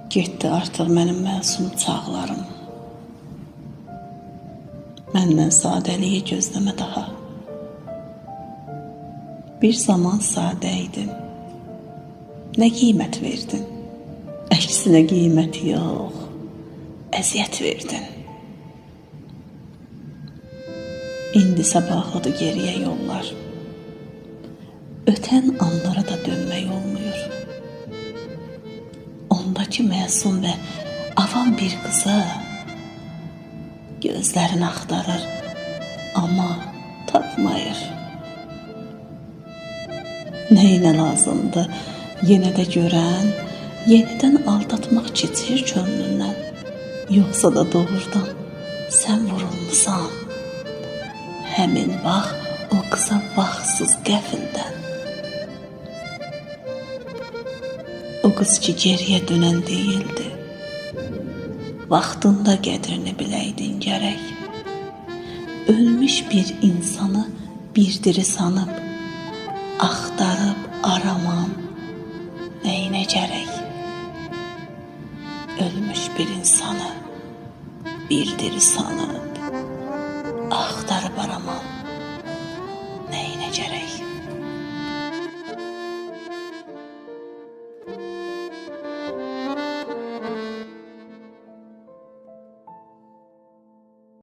Getdi artıq mənim məsum çağlarım. Məndən sadəliyi gözləmə daha. Bir zaman sadə idim. Nə qiymət verdin? Əksinə qiymət yox, əziyyət verdin. İndisə bağlıdır geriyə yollar. Ötən anlara da dönmək olmuyor. Ondakı məsum və avam bir qıza gözlərini axtarır, amma tapmayır. Nəyinə lazımdır yenə də görən, yenidən aldatmaq keçir könlündən, yoxsa da doğrudan sən vurulmusan, həmin vaxt o qıza vaxtsız qəfildən. O qız ki geriyə dönən deyildi, vaxtında qədrini biləydin gərək. Ölmüş bir insanı bir diri sanıb, axtarıb aramam nəyinə gərək. Ölmüş bir insanı bir diri sanıb